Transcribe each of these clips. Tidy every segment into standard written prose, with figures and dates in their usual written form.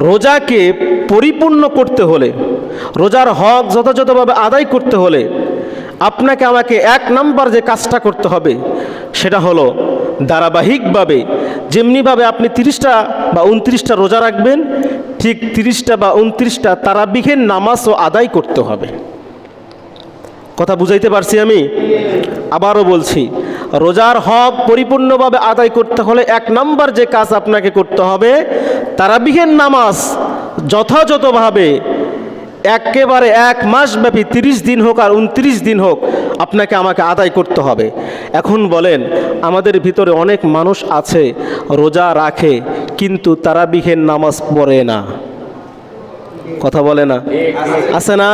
রোজাকে পরিপূর্ণ করতে হলে, রোজার হক যথাযথভাবে আদায় করতে হলে আপনাকে আমাকে 1 নম্বর যে কাজটা করতে হবে সেটা হলো ধারাবাহিকভাবে যেমনিভাবে আপনি 30টা বা 29টা রোজা রাখবেন, ঠিক 30টা বা 29টা তারাবিহের নামাজও আদায় করতে হবে। কথা বুঝাইতে পারছি আমি? আবারও বলছি, রোজার হক পরিপূর্ণভাবে আদায় করতে হলে 1 নম্বর যে কাজ আপনাকে করতে হবে, তারাবিহের নামাজ যথাযথভাবে একেবারে 1 মাস ব্যাপী 30 দিন হোক আর 29 দিন হোক আপনাকে আমাকে আদায় করতে হবে। এখন বলেন, আমাদের ভিতরে অনেক মানুষ আছে রোজা রাখে কিন্তু তারাবিহের নামাজ পড়ে না। কথা বলে না? আছে না?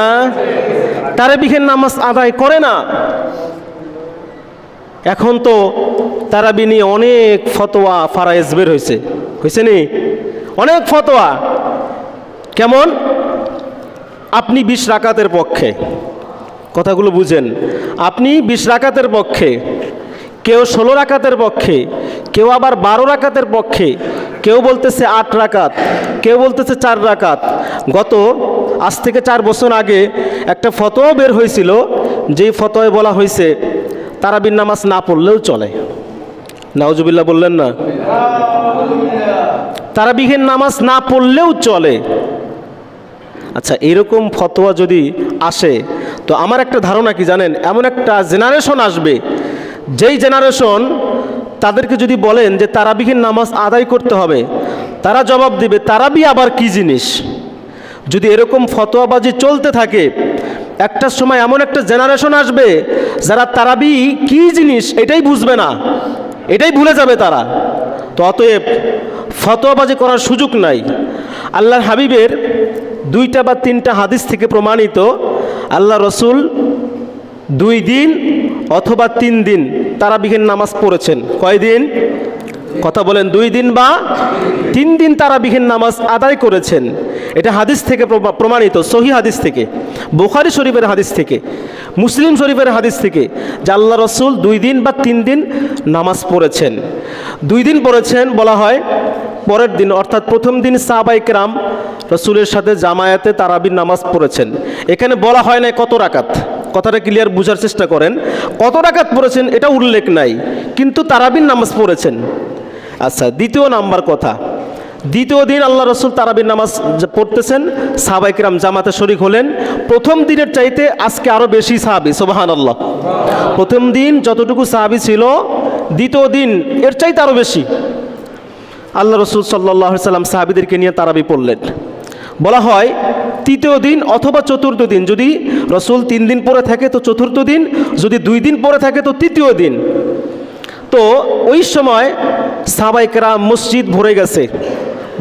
তারাবিহের নামাজ আদায় করে না। এখন তো তারাবি নিয়ে অনেক ফতোয়া ফারায়েজ বের হয়েছে নি? অনেক ফতোয়া। কেমন? আপনি 20 রাকাতের পক্ষে, কথাগুলো বুঝেন, আপনি 20 রাকাতের পক্ষে, কেউ 16 রাকাতের পক্ষে, কেউ আবার 12 রাকাতের পক্ষে, কেউ বলতেছে 8 রাকাত, কেউ বলতেছে 4 রাকাত। আজ থেকে 4 বছর আগে একটা ফতোয়া বের হয়েছিল, যেই ফতোয়ায় বলা হয়েছে তারাবির নামাজ না পড়লেও চলে। নাউজুবিল্লাহ বললেন না? তারাবিহের নামাজ না পড়লেও চলে। আচ্ছা, এরকম ফতোয়া যদি আসে তো আমার একটা ধারণা কি জানেন, এমন একটা জেনারেশন আসবে, যেই জেনারেশন তাদেরকে যদি বলেন যে তারাবিহের নামাজ আদায় করতে হবে, তারা জবাব দিবে তারাবি আবার কি জিনিস। যদি এরকম ফতোয়াবাজি চলতে থাকে, একটা সময় এমন একটা জেনারেশন আসবে যারা তারাবি কি জিনিস এটাই বুঝবে না, এটাই ভুলে যাবে তারা। তো অতএব ফতোয়াবাজি করার সুযোগ নাই। আল্লাহর হাবিবের 2টা বা 3টা হাদিস থেকে প্রমাণিত, আল্লাহ রসুল 2 দিন অথবা 3 দিন তারাবিহের নামাজ পড়েছেন। কয় দিন? কথা বলেন। 2 দিন বা 3 দিন তারাবিহের নামাজ আদায় করেছেন। এটা হাদিস থেকে প্রমাণিত, সহি হাদিস থেকে, বুখারী শরীফের হাদিস থেকে, মুসলিম শরীফের হাদিস থেকে, যে আল্লাহ রসুল 2 দিন বা 3 দিন নামাজ পড়েছেন। 2 দিন পড়েছেন বলা হয়, পরের দিন অর্থাৎ প্রথম দিন সাহাবায়ে কেরাম রসুলের সাথে জামায়াতে তারাবির নামাজ পড়েছেন। এখানে বলা হয় না কত রাকাত, কথাটা ক্লিয়ার বুঝার চেষ্টা করেন। কত রাকাত পড়েছেন এটা উল্লেখ নাই, কিন্তু তারাবির নামাজ পড়েছেন। আচ্ছা, দ্বিতীয় নাম্বার কথা, দ্বিতীয় দিন আল্লাহ রসুল তারাবির নামাজ পড়তেছেন, সাহাবায়ে কেরাম জামাতে শরীক হলেন। প্রথম দিনের চাইতে আজকে আরও বেশি সাহাবী, সুবহানাল্লাহ। প্রথম দিন যতটুকু সাহাবী ছিল, দ্বিতীয় দিন এর চাইতে আরও বেশি। আল্লাহ রসুল সাল্লাল্লাহু আলাইহি সাল্লাম সাহাবীদেরকে নিয়ে তারাবি পড়লেন। বলা হয় তৃতীয় দিন অথবা চতুর্থ দিন, যদি রসুল 3 দিন পরে থাকে তো চতুর্থ দিন, যদি 2 দিন পরে থাকে তো তৃতীয় দিন। তো ওই সময় সাহাবায়ে কেরাম মসজিদ ভরে গেছে,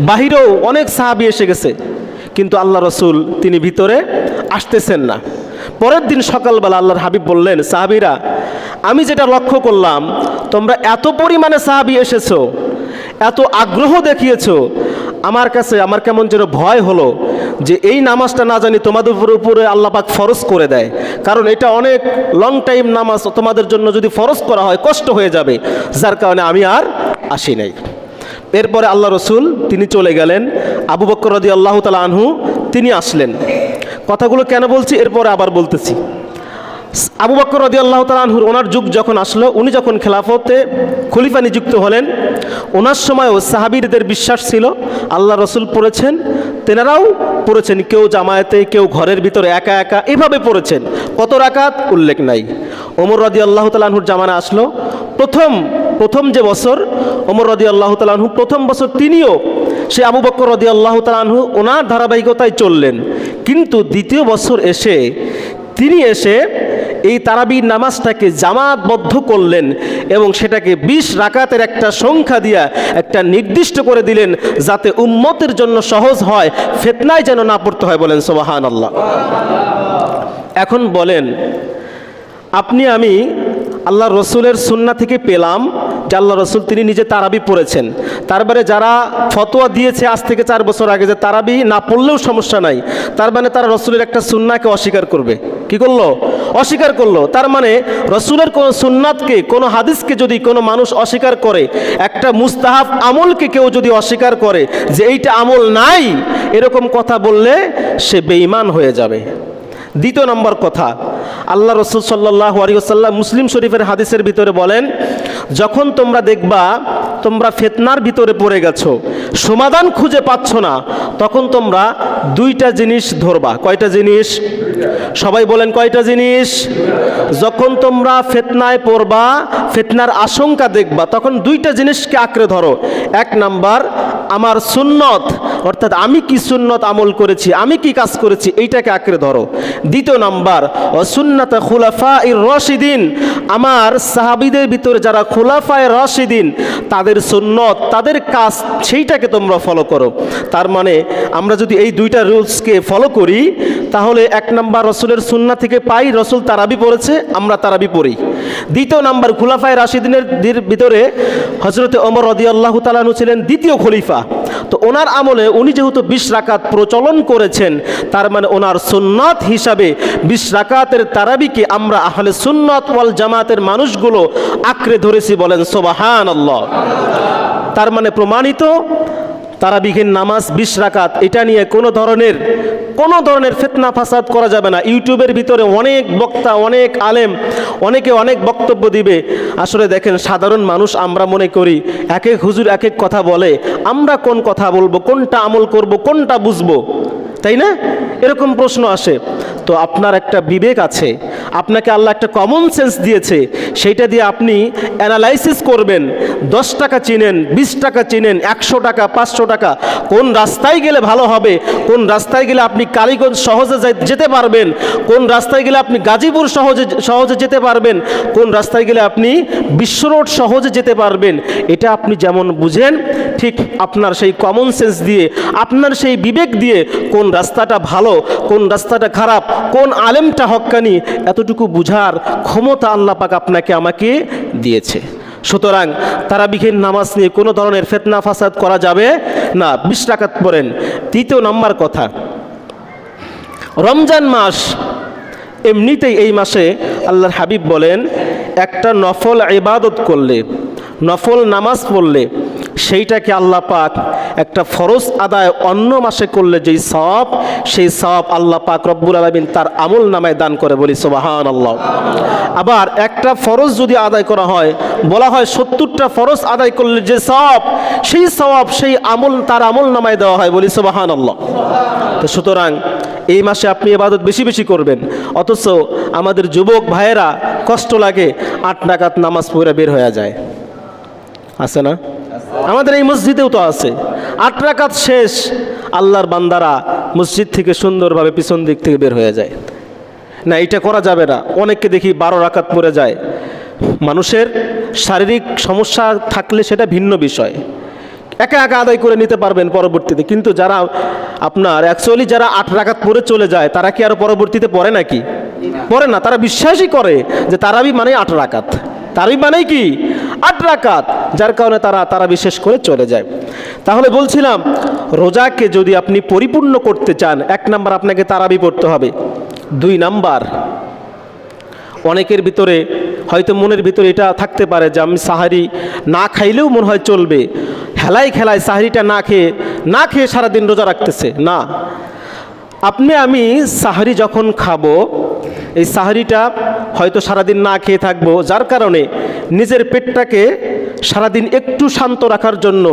বাহিরেও অনেক সাহাবী এসে গেছে, কিন্তু আল্লাহ রসুল তিনি ভিতরে আসতেছেন না। পরের দিন সকালবেলা আল্লাহর হাবিব বললেন, সাহাবীরা, আমি যেটা লক্ষ্য করলাম, তোমরা এত পরিমাণে সাহাবী এসেছো, এত আগ্রহ দেখিয়েছো, আমার কাছে আমার কেমন যেন ভয় হলো যে এই নামাজটা না জানি তোমাদের উপরে আল্লাহ পাক ফরজ করে দেয়, কারণ এটা অনেক লং টাইম নামাজ, তোমাদের জন্য যদি ফরজ করা হয় কষ্ট হয়ে যাবে, যার কারণে আমি আর আসি নাই। এরপরে আল্লাহ রসুল তিনি চলে গেলেন, আবু বকর রাদিয়াল্লাহু তাআলা আনহু তিনি আসলেন। কথাগুলো কেন বলছি এরপরে আবার বলতেছি। আবু বকর রাদিয়াল্লাহু তাআলা আনহুর ওনার যুগ যখন আসলো, উনি যখন খেলাফতে খলিফা নিযুক্ত হলেন, ওনার সময়ও সাহাবীদের বিশ্বাস ছিল আল্লাহ রসুল পড়েছেন, তেনারাও পড়েছেন, কেউ জামায়াতে, কেউ ঘরের ভিতরে একা একা, এভাবে পড়েছেন। কত রাকাত উল্লেখ নাই। ওমর রাদিয়াল্লাহু তাআলা আনহুর জামানা আসলো, প্রথম যে বছর ওমর রাদিয়াল্লাহু তাআলা আনহু প্রথম বছর তিনিও সে আবু বকর রাদিয়াল্লাহু তাআলা আনহু ওনার ধারাবাহিকতায় চললেন, কিন্তু দ্বিতীয় বছর তিনি এসে এই তারাবির নামাজটাকে জামাতবদ্ধ করলেন এবং সেটাকে 20 রাকাতের একটা সংখ্যা দিয়া একটা নির্দিষ্ট করে দিলেন, যাতে উম্মতের জন্য সহজ হয়, ফিতনায় যেন না পড়তে হয়। বলেন সুবহানাল্লাহ। এখন বলেন, আপনি আমি আল্লাহ রসুলের সুন্নাহ থেকে পেলাম যে আল্লাহ রসুল তিনি নিজে তারাবি পড়েছেন। তারপরে যারা ফতোয়া দিয়েছে আজ থেকে 4 বছর আগে যে তারাবি না পড়লেও সমস্যা নাই, তার মানে তারা রসুলের একটা সুন্নাহকে অস্বীকার করবে। কি করলো? অস্বীকার করলো। তার মানে রসুলের কোনো সুন্নাতকে, কোনো হাদিসকে যদি কোনো মানুষ অস্বীকার করে, একটা মুস্তাহাব আমলকে কেউ যদি অস্বীকার করে যে এইটা আমল নাই, এরকম কথা বললে সে বেঈমান হয়ে যাবে। দ্বিতীয় নম্বর কথা, আল্লাহ রসুল সাল্লাল্লাহু আলাইহি ওয়াসাল্লাম মুসলিম শরীফের হাদিসের ভিতরে বলেন, যখন তোমরা দেখবা তোমরা ফিতনার ভিতরে পড়ে গেছো, সমাধান খুঁজে পাচ্ছ না, তখন তোমরা 2টা জিনিস ধরবা। কয়টা জিনিস? সবাই বলেন কয়টা জিনিস? যখন তোমরা ফিতনায় পড়বা, ফিতনার আশঙ্কা দেখবা, তখন 2টা জিনিসকে আঁকড়ে ধরো। 1 নাম্বার আমার সুন্নত, অর্থাৎ আমি কি সুন্নত আমল করেছি, আমি কি কাজ করেছি, এইটাকে আঁকড়ে ধরো। 2 নাম্বার সুন্নাত খুলাফায়ে রাশিদিন, আমার সাহাবীদের ভিতরে যারা খুলাফায়ে রাশিদিন তাদের সুন্নত, তাদের কাজ, সেইটাকে তোমরা ফলো করো। তার মানে আমরা যদি এই 2টা রুলসকে ফলো করি, তাহলে 1 নাম্বার রসুলের সুন্নাহ থেকে পাই, রসুল তারাবি পড়েছে, আমরা তারাবি পড়ি। 2 নাম্বার খুলাফায়ে রাশিদিনের ভিতরে হযরতে ওমর রাদিয়াল্লাহু তাআলা আনহু ছিলেন 2য় খলিফা। তো ওনার আমলে উনি যেহেতু 20 রাকাত প্রচলন করেছেন, তার মানে ওনার সুন্নাত হিসাবে 20 রাকাতের তারাবিকে আমরা আহলে সুন্নাত ওয়াল জামাতের মানুষগুলো আঁকড়ে ধরেছি। বলেন সুবহানাল্লাহ। তার মানে প্রমাণিত তারাবিহীন নামাজ 20 রাকাত, এটা নিয়ে কোনো ধরনের ফিতনা ফাসাদ করা যাবে না। ইউটিউবের ভিতরে অনেক বক্তা, অনেক আলেম, অনেকে অনেক বক্তব্য দিবে। আসলে দেখেন, সাধারণ মানুষ আমরা মনে করি এক এক হুজুর এক এক কথা বলে, আমরা কোন কথা বলবো, কোনটা আমল করব, কোনটা বুঝবো, তাই না? এরকম প্রশ্ন আসে। তো আপনার একটা বিবেক আছে, আপনাকে আল্লাহ একটা কমন সেন্স দিয়েছে, সেইটা দিয়ে আপনি অ্যানালাইসিস করবেন। 10 টাকা চিনেন, 20 টাকা চিনেন, 100 টাকা, 500 টাকা, কোন রাস্তায় গেলে ভালো হবে, কোন রাস্তায় গেলে আপনি কালীগঞ্জ সহজে যেতে পারবেন, কোন রাস্তায় গেলে আপনি গাজীপুর সহজে যেতে পারবেন, কোন রাস্তায় গেলে আপনি বিশ্ব রোড সহজে যেতে পারবেন, এটা আপনি যেমন বুঝেন, ঠিক আপনার সেই কমন সেন্স দিয়ে, আপনার সেই বিবেক দিয়ে কোন রাস্তাটা ভালো, কোন রাস্তাটা খারাপ, কোন আলেমটা হক্কানি, এতটুকু বুঝার ক্ষমতা আল্লাহ পাক আপনাকে আমাকে দিয়েছে। সুতরাং তারাবিহীন নামাজ নিয়ে কোনো ধরনের ফিতনা ফাসাদ করা যাবে না। 20 রাকাত পড়েন। 3 নম্বর কথা, রমজান মাস, এমনিতেই এই মাসে আল্লাহর হাবিব বলেন, একটা নফল ইবাদত করলে, নফল নামাজ পড়লে, সেইটাকে আল্লাহ পাক একটা ফরজ আদায় অন্য মাসে করলে যেই সওয়াব, সেই সওয়াব আল্লাহ পাক রব্বুল আলামিন তার আমল নামায় দান করে। বলি সুবহানাল্লাহ। আবার একটা ফরজ যদি আদায় করা হয়, বলা হয় 70টা ফরজ আদায় করলে যে সওয়াব, সেই সওয়াব সেই আমল তার আমল নামায় দেওয়া হয়। বলি সুবহানাল্লাহ। তো সুতরাং এই মাসে আপনি ইবাদত বেশি বেশি করবেন। অথচ আমাদের যুবক ভাইয়েরা কষ্ট লাগে, 8 রাকাত নামাজ পড়ে বের হয়ে যায়, আছে না? আমাদের এই মসজিদেও তো আছে। 8 রাকাত শেষ, আল্লাহর বান্দারা মসজিদ থেকে সুন্দরভাবে পিছন দিক থেকে বের হয়ে যায়। না, এটা করা যাবে না। অনেককে দেখি 12 রাকাত পড়ে যায়। মানুষের শারীরিক সমস্যা থাকলে সেটা ভিন্ন বিষয়, একা একা আদায় করে নিতে পারবেন পরবর্তীতে। কিন্তু যারা আপনার অ্যাকচুয়ালি যারা 8 রাকাত পড়ে চলে যায়, তারা কি আর পরবর্তীতে পড়ে নাকি? পড়ে না। তারা বিশ্বাসই করে যে তারাবি মানে 8 রাকাত, তারাবি মানে কি 8 রাকাত, যার কারণে তারা বিশেষ করে চলে যায়। তাহলে বলছিলাম, রোজাকে যদি আপনি পরিপূর্ণ করতে চান, 1 নাম্বার আপনাকে তারাবি পড়তে হবে। 2 নাম্বার, অনেকের ভিতরে হয়তো মনের ভিতরে এটা থাকতে পারে যে আমি সাহারি না খাইলেও মনে হয় চলবে, হেলায় খেলায় সাহারিটা না খেয়ে সারাদিন রোজা রাখতেছে। না, আমি সাহারি যখন খাবো, এই সাহারিটা হয়তো সারাদিন না খেয়ে থাকবো, যার কারণে নিজের পেটটাকে সারাদিন একটু শান্ত রাখার জন্য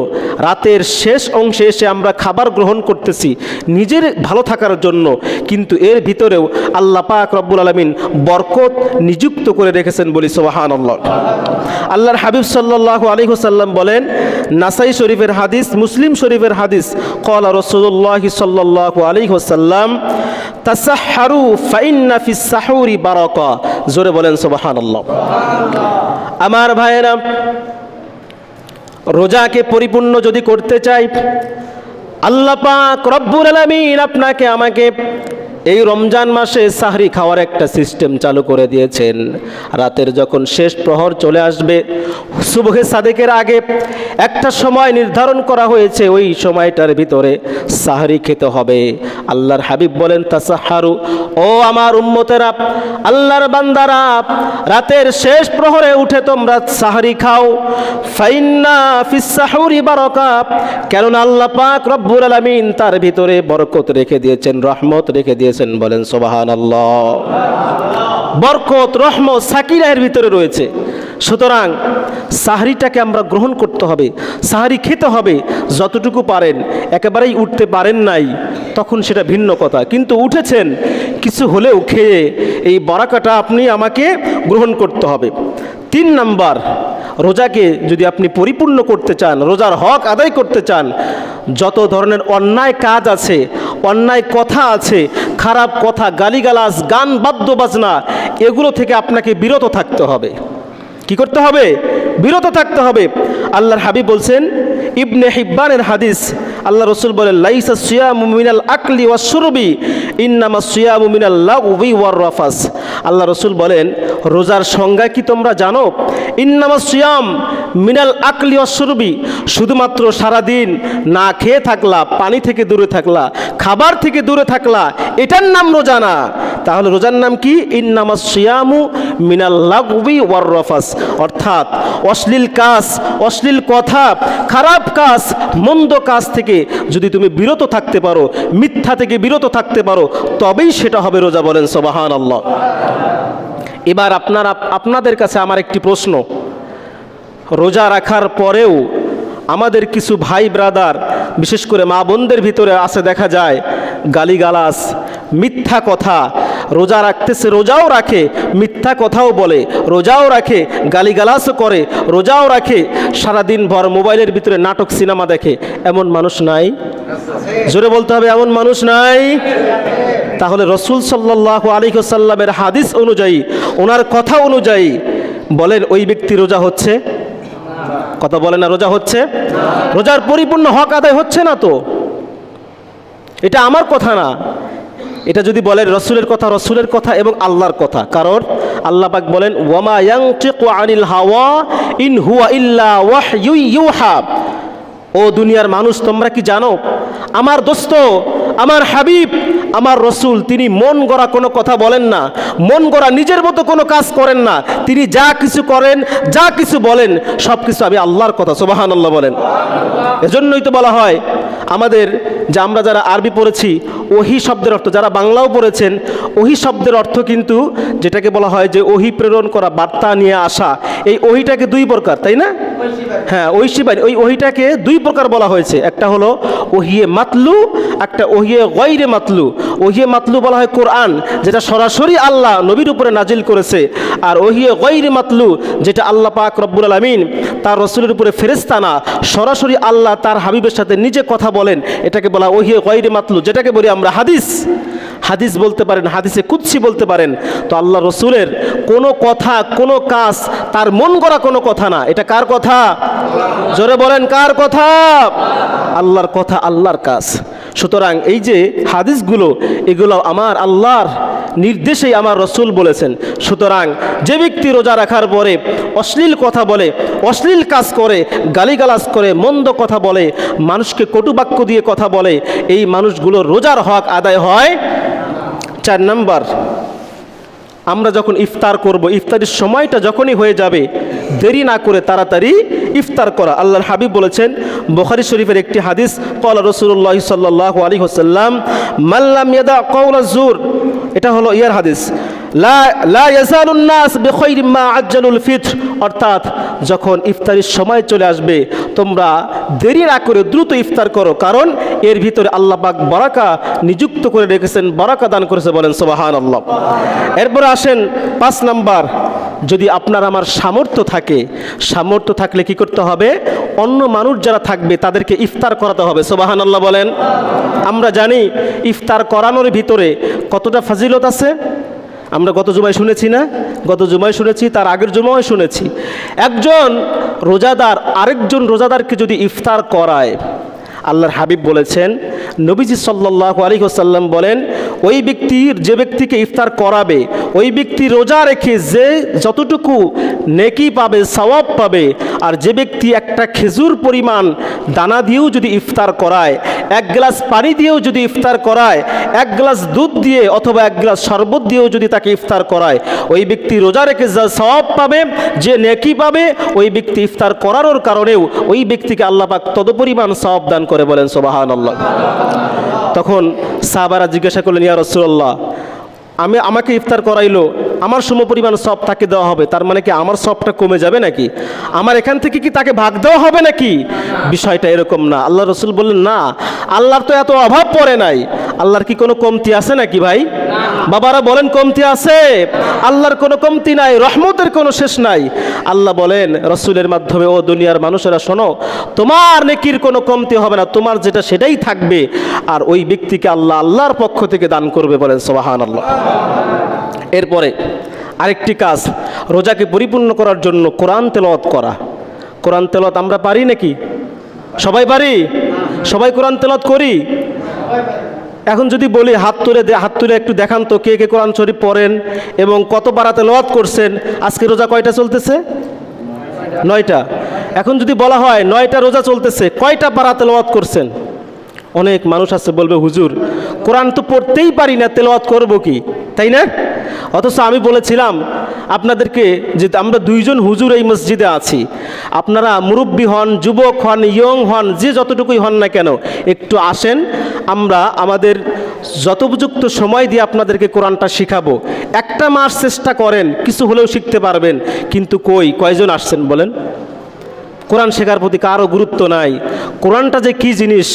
রাতের শেষ অংশে এসে আমরা খাবার গ্রহণ করতেছি নিজের ভালো থাকার জন্য। কিন্তু এর ভিতরেও আল্লাহ পাক রব্বুল আলামিন বরকত নিযুক্ত করে রেখেছেন। বলি সুবহানাল্লাহ। আল্লাহর হাবিব সাল্লাল্লাহু আলাইহি ওয়াসাল্লাম বলেন, নাসাই শরীফের হাদিস, মুসলিম শরীফের হাদিস, ক্বালা রাসূলুল্লাহ সাল্লাল্লাহু আলাইহি ওয়াসাল্লাম, তাসাহহারু ফাইন্না ফিস সাহুরি বারাকা। জোরে বলেন সুবহানাল্লাহ। আমার ভাইয়েরা, রোজাকে পরিপূর্ণ যদি করতে চাই, আল্লাহ পাক রব্বুল আলামিন আপনাকে আমাকে এই রমজান মাসে সাহরি খাওয়ার একটা সিস্টেম চালু করে দিয়েছেন। রাতের যখন শেষ প্রহর চলে আসবে, সুবহে সাদেকের আগে একটা সময় নির্ধারণ করা হয়েছে, ওই সময়টার ভিতরে সাহরি খেতে হবে। আল্লাহর হাবিব বলেন, তাসাহারু, ও আমার উম্মতেরা, আল্লাহর বান্দারা, রাতের শেষ প্রহরে উঠে তোমরা সাহরি খাও। ফাইন্না ফিস সাহুরি বারাকা, কেননা আল্লাহ পাক রব্বুল আলামিন তার ভিতরে বরকত রেখে দিয়েছেন, রহমত রেখে দিয়েছেন। বলেন সুবহানাল্লাহ। বরকত, রহমত, সাকিনার ভিতরে রয়েছে। সুতরাং সাহরিটাকে আমরা গ্রহণ করতে হবে, সাহরি খেতে হবে যতটুকু পারেন। একেবারেই উঠতে পারেন নাই, তখন সেটা ভিন্ন কথা, কিন্তু উঠেছেন, কিছু হলেও খেয়ে এই বারাকাটা আপনি আমাকে গ্রহণ করতে হবে। 3 নাম্বার, রোজাকে যদি আপনি পরিপূর্ণ করতে চান, রোজার হক আদায় করতে চান, যত ধরনের অন্যায় কাজ আছে, অন্যায় কথা আছে, খারাপ কথা, গালিগালাজ, গান, বাদ্য বাজনা, এগুলো থেকে আপনাকে বিরত থাকতে হবে। কি করতে হবে? বিরত থাকতে হবে। আল্লাহর হাবিব বলছেন, ইবনে হিব্বানের হাদিস, আল্লাহ রসুল বলেন, লাইসা সিয়ামু মিনাল আকলি ওয়াশ শুরবি ইন্নামা সিয়ামু মিনাল লাগবি ওয়ার রাফাস। আল্লাহ রসুল বলেন, রোজার সংজ্ঞা কি তোমরা জানো? ইন্নামা সিয়াম মিনাল আকলি ওয়াশ শুরবি, শুধুমাত্র সারাদিন না খেয়ে থাকলা, পানি থেকে দূরে থাকলা, খাবার থেকে দূরে থাকলা, এটার নাম রোজা না। তাহলে রোজার নাম কি? ইন্নামা সিয়ামু মিনাল লাগবি ওয়ার রাফাস, অর্থাৎ অশ্লীল কাজ, অশ্লীল কথা, খারাপ কাজ, মন্দ কাজ থেকে যদি তুমি বিরত থাকতে পারো, মিথ্যা থেকে বিরত থাকতে পারো, তবেই সেটা হবে রোজা। বলেন সুবহানাল্লাহ। এবার আপনাদের কাছে আমার একটি প্রশ্ন, রোজা রাখার পরেও আমাদের কিছু ভাই ব্রাদার, বিশেষ করে মা বোনদের ভিতরে আছে, দেখা যায় গালিগালাজ, মিথ্যা কথা, রোজা রাখতেছে, রোজাও রাখে, মিথ্যা কথাও বলে, রোজাও রাখে, গালিগালাজও করে, রোজাও রাখে, সারাদিন ভর মোবাইলের ভিতরে নাটক, সিনেমা দেখে। এমন মানুষ নাই? জোরে বলতে হবে, এমন মানুষ নাই? তাহলে রসুল সাল্লাল্লাহু আলাইহি ওয়াসাল্লামের হাদিস অনুযায়ী, ওনার কথা অনুযায়ী বলেন, ওই ব্যক্তি রোজা হচ্ছে? কথা বলে না, রোজা হচ্ছে? রোজার পরিপূর্ণ হক আদায় হচ্ছে না তো? এটা আমার কথা না, এটা যদি বলেন রসুলের কথা, রসুলের কথা এবং আল্লাহর কথা। কারণ আল্লাহ পাক বলেন, ওয়ামা ইয়ানতিকু আনিল হাওয়া ইন হুয়া ইল্লা ওয়াহয়ু ইউহা। ও দুনিয়ার মানুষ, তোমরা কি জানো, আমার দোস্ত, আমার হাবিব, আমার রসুল, তিনি মন গড়া কোনো কথা বলেন না, মন গড়া নিজের মতো কোনো কাজ করেন না। তিনি যা কিছু করেন, যা কিছু বলেন, সব কিছু আমি আল্লাহর কথা। সুবহানাল্লাহ বলেন। এজন্যই তো বলা হয় আমাদের, যে আমরা যারা আরবি পড়েছি, ওহি শব্দের অর্থ, যারা বাংলাও পড়েছেন, ওহি শব্দের অর্থ কিন্তু যেটাকে বলা হয় যে ওহি প্রেরণ করা, বার্তা নিয়ে আসা, এই ওহিটাকে 2 প্রকার, তাই না? হ্যাঁ, ঐশীবাণী, ওই ওহিটাকে 2 প্রকার বলা হয়েছে। একটা হলো ওহিয়ে মাতলু, একটা ওহিয়ে গায়রে মাতলু। ওহিয়ে মাতলু বলা হয় কোরআন, যেটা সরাসরি আল্লাহ নবীর উপরে নাজিল করেছে। আর ওহিয়ে গায়রে মাতলু, যেটা আল্লাহ পাক রব্বুল আলামিন তার রসুলের উপরে ফেরেশতা না, সরাসরি আল্লাহ তার হাবিবের সাথে নিজে কথা বলেন, এটাকে বলা ওহিয়ে গায়রে মাতলু, যেটাকে বলি আমরা হাদিস। হাদিস বলতে পারেন, হাদিসে কুদসি বলতে পারেন। তো আল্লাহ রসুলের কোনো কথা, কোনো কাজ তার মন গড়া কোনো কথা না। এটা কার কথা? জোরে বলেন, কার কথা? আল্লাহর কথা, আল্লাহর কাজ। সুতরাং এই যে হাদিসগুলো, এগুলো আমার আল্লাহর নির্দেশেই আমার রসুল বলেছেন। সুতরাং যে ব্যক্তি রোজা রাখার পরে অশ্লীল কথা বলে, অশ্লীল কাজ করে, গালিগালাজ করে, মন্দ কথা বলে, মানুষকে কটু বাক্য দিয়ে কথা বলে, এই মানুষগুলোর রোজার হক আদায় হয়। 4 নাম্বার, আমরা যখন ইফতার করব, ইফতারের সময়টা যখনই হয়ে যাবে, দেরি না করে তাড়াতাড়ি ইফতার করা। আল্লাহর হাবিব বলেছেন, বুখারী শরীফের একটি হাদিস, ক্বালা রাসূলুল্লাহ সাল্লাল্লাহু আলাইহি ওয়াসাল্লাম, মান লাম ইয়াদা কাওলা যুর, এটা হলো ইয়ার হাদিস, লা ইয়াজালুন নাস বিখাইরিম মা আজ্জালুল ফিতর, অর্থাৎ যখন ইফতারের সময় চলে আসবে, তোমরা দেরি না করে দ্রুত ইফতার করো, কারণ এর ভিতরে আল্লাহ পাক বারাকা নিযুক্ত করে রেখেছেন, বারাকা দান করেছে। বলেন সুবহানাল্লাহ। এরপরে আসেন 5 নাম্বার, যদি আপনার আমার সামর্থ্য থাকে, সামর্থ্য থাকলে কি করতে হবে? অন্য মানুষ যারা থাকবে তাদেরকে ইফতার করাতে হবে। সুবহানাল্লাহ বলেন। আমরা জানি ইফতার করানোর ভিতরে কতটা ফাজিলত আছে। আমরা গত জুমায় শুনেছি না? গত জুমায় শুনেছি, তার আগের জুমায় শুনেছি। একজন রোজাদার আরেকজন রোজাদারকে যদি ইফতার করায়, আল্লাহর হাবিব বলেছেন, নবীজি সাল্লাল্লাহু আলাইহি ওয়াসাল্লাম বলেন, ওই ব্যক্তির, যে ব্যক্তিকে ইফতার করাবে, ওই ব্যক্তি রোজা রেখে যে যতটুকু নেকি পাবে, সওয়াব পাবে, আর যে ব্যক্তি একটা খেজুর পরিমাণ দানা দিয়েও যদি ইফতার করায়, এক গ্লাস পানি দিয়েও যদি ইফতার করায়, এক গ্লাস দুধ দিয়ে অথবা এক গ্লাস শরবত দিয়েও যদি তাকে ইফতার করায়, ওই ব্যক্তি রোজা রেখে যা সওয়াব পাবে, যে নেকি পাবে, ওই ব্যক্তি ইফতার করানোর কারণেও ওই ব্যক্তিকে আল্লাহ পাক তদপরিমাণ সওয়াব দান করে। বলেন সুবহানাল্লাহ। তখন সাহাবারা জিজ্ঞাসা করলেন, ইয়া রাসূলুল্লাহ, আমাকে ইফতার করাইলো, আমার সমপরিমাণ সব তাকে দেওয়া হবে, তার মানে কি আমার সবটা কমে যাবে নাকি? আমার এখান থেকে কি তাকে ভাগ দেওয়া হবে নাকি? বিষয়টা এরকম না। আল্লাহ রসুল বললেন, না, আল্লাহর তো এত অভাব পড়ে নাই। আল্লাহর কি কোনো কমতি আছে নাকি ভাই? বাবারা বলেন, কমতি আছে? আল্লাহর কোনো কমতি নাই, রহমতের কোনো শেষ নাই। আল্লাহ বলেন রসুলের মাধ্যমে, ও দুনিয়ার মানুষেরা শোনো, তোমার নেকির কোনো কমতি হবে না, তোমার যেটা সেটাই থাকবে, আর ওই ব্যক্তিকে আল্লাহ আল্লাহর পক্ষ থেকে দান করবে। বলেন সুবহানাল্লাহ। এরপরে আরেকটি কাজ, রোজাকে পরিপূর্ণ করার জন্য কোরআন তেলাওয়াত করা। কোরআন তেলাওয়াত আমরা পারি নাকি? সবাই পারি? সবাই কোরআন তেলাওয়াত করি? এখন যদি বলি হাত তুলে একটু দেখান তো, কে কে কোরআন শরীফ পড়েন এবং কত পারা তেলাওয়াত করছেন? আজকে রোজা কয়টা চলতেছে? 9টা। এখন যদি বলা হয় 9টা রোজা চলতেছে, কয়টা পারা তেলাওয়াত করছেন? অনেক মানুষ আছে বলবে, হুজুর কোরআন তো পড়তেই পারি না, তেলাওয়াত করব কি, তাই না? অথচ আমি বলেছিলাম আপনাদেরকে যে আমরা 2জন হুজুর এই মসজিদে আছি, আপনারা মুরব্বী হন, যুবক হন, ইয়ং হন, যে যতটুকুই হন না কেন, একটু আসেন, আমরা আমাদের যথোপযুক্ত সময় দিয়ে আপনাদেরকে কোরআনটা শিখাবো। একটা মাস চেষ্টা করেন, কিছু হলেও শিখতে পারবেন। কিন্তু কয়জন আসছেন বলেন? কোরআন শেখার প্রতি কারও গুরুত্ব নাই। কোরআনটা যে কী জিনিস,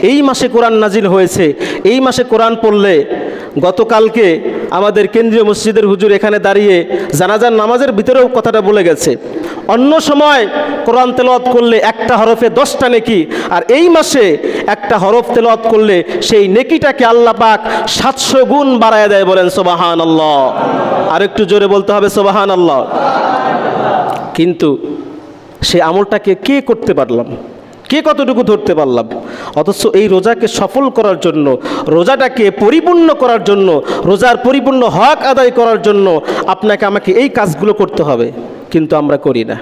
এই মাসে কোরআন নাজিল হয়েছে, এই মাসে কোরআন পড়লে, গতকালকে আমাদের কেন্দ্রীয় মসজিদের হুজুর এখানে দাঁড়িয়ে জানাজার নামাজের ভিতরেও কথাটা বলে গেছে, অন্য সময় কোরআন তেলাওয়াত করলে একটা হরফে 10টা নেকি, আর এই মাসে একটা হরফ তেলাওয়াত করলে সেই নেকিটাকে আল্লাহ পাক 700 গুণ বাড়ায় দেয়। বলেন সুবহানাল্লাহ। আর একটু জোরে বলতে হবে সুবহানাল্লাহ। কিন্তু সেই আমলটাকে কে করতে পারলাম? কে কতটুকু ধরতে পারলাম? অথচ এই রোজাকে সফল করার জন্য, রোজাটাকে পরিপূর্ণ করার জন্য, রোজার পরিপূর্ণ হক আদায় করার জন্য আপনাকে আমাকে এই কাজগুলো করতে হবে, কিন্তু আমরা করি না।